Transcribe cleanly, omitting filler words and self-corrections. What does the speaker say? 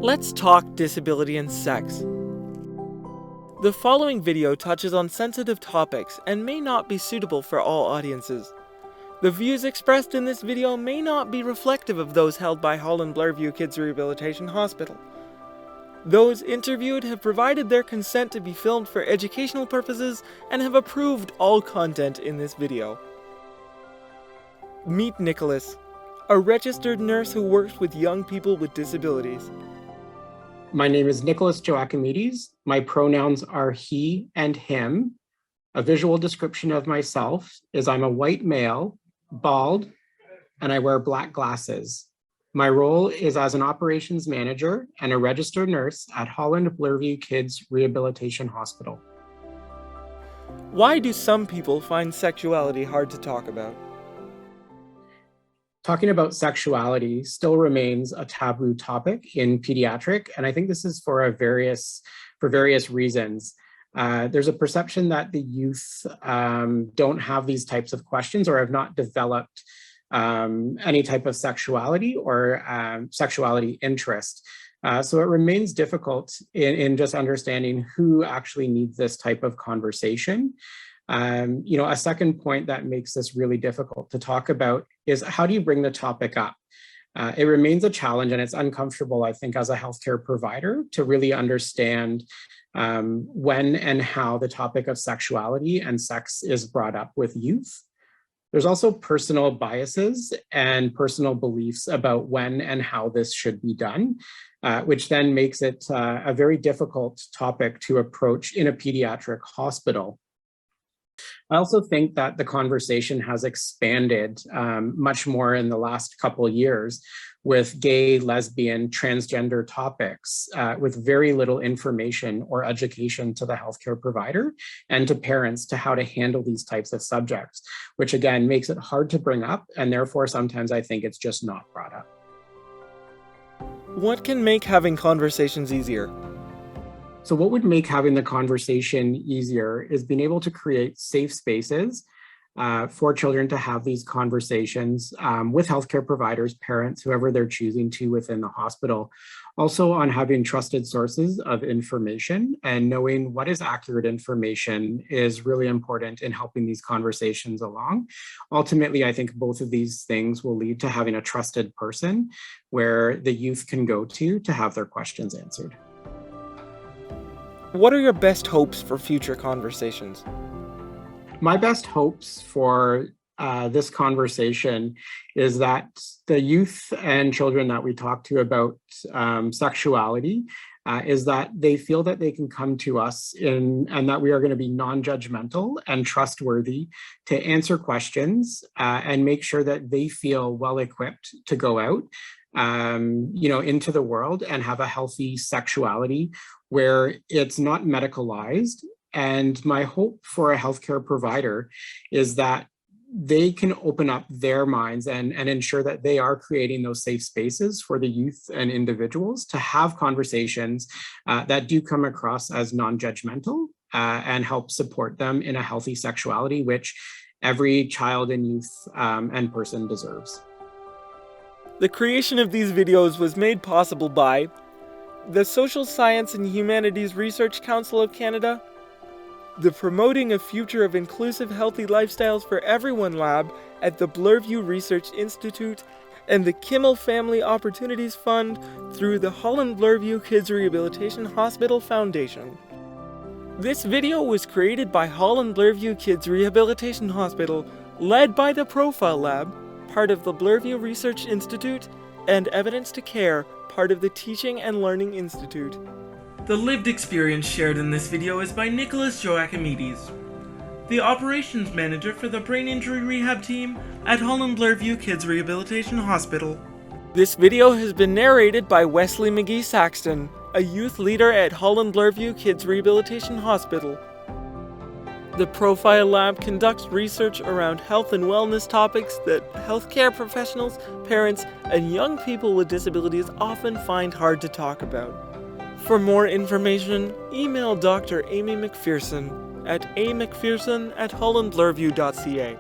Let's talk disability and sex. The following video touches on sensitive topics and may not be suitable for all audiences. The views expressed in this video may not be reflective of those held by Holland Bloorview Kids Rehabilitation Hospital. Those interviewed have provided their consent to be filmed for educational purposes and have approved all content in this video. Meet Nicholas, a registered nurse who works with young people with disabilities. My name is Nicholas Joachimides. My pronouns are he and him. A visual description of myself is I'm a white male, bald, and I wear black glasses. My role is as an operations manager and a registered nurse at Holland Bloorview Kids Rehabilitation Hospital. Why do some people find sexuality hard to talk about? Talking about sexuality still remains a taboo topic in pediatric, and I think this is for various reasons. There's a perception that the youth don't have these types of questions or have not developed any type of sexuality or sexuality interest. So it remains difficult in just understanding who actually needs this type of conversation. A second point that makes this really difficult to talk about is how do you bring the topic up? It remains a challenge, and it's uncomfortable, I think, as a healthcare provider to really understand when and how the topic of sexuality and sex is brought up with youth. There's also personal biases and personal beliefs about when and how this should be done, which then makes it a very difficult topic to approach in a pediatric hospital. I also think that the conversation has expanded much more in the last couple of years with gay, lesbian, transgender topics with very little information or education to the healthcare provider and to parents to how to handle these types of subjects, which again makes it hard to bring up, and therefore sometimes I think it's just not brought up. What can make having conversations easier? So what would make having the conversation easier is being able to create safe spaces for children to have these conversations with healthcare providers, parents, whoever they're choosing to within the hospital. Also on having trusted sources of information and knowing what is accurate information is really important in helping these conversations along. Ultimately, I think both of these things will lead to having a trusted person where the youth can go to have their questions answered. What are your best hopes for future conversations? My best hopes for this conversation is that the youth and children that we talk to about sexuality is that they feel that they can come to us and that we are going to be non-judgmental and trustworthy to answer questions and make sure that they feel well equipped to go out into the world and have a healthy sexuality where it's not medicalized. And my hope for a healthcare provider is that they can open up their minds and ensure that they are creating those safe spaces for the youth and individuals to have conversations that do come across as non-judgmental and help support them in a healthy sexuality, which every child and youth and person deserves. The creation of these videos was made possible by the Social Science and Humanities Research Council of Canada, the Promoting a Future of Inclusive Healthy Lifestyles for Everyone Lab at the Bloorview Research Institute, and the Kimmel Family Opportunities Fund through the Holland Bloorview Kids Rehabilitation Hospital Foundation. This video was created by Holland Bloorview Kids Rehabilitation Hospital, led by the Profile Lab, part of the Bloorview Research Institute, and Evidence to Care, part of the Teaching and Learning Institute. The lived experience shared in this video is by Nicholas Joachimides, the Operations Manager for the Brain Injury Rehab Team at Holland Bloorview Kids Rehabilitation Hospital. This video has been narrated by Wesley McGee-Saxton, a youth leader at Holland Bloorview Kids Rehabilitation Hospital. The Profile Lab conducts research around health and wellness topics that healthcare professionals, parents, and young people with disabilities often find hard to talk about. For more information, email Dr. Amy McPherson at amcpherson@hollandbloorview.ca.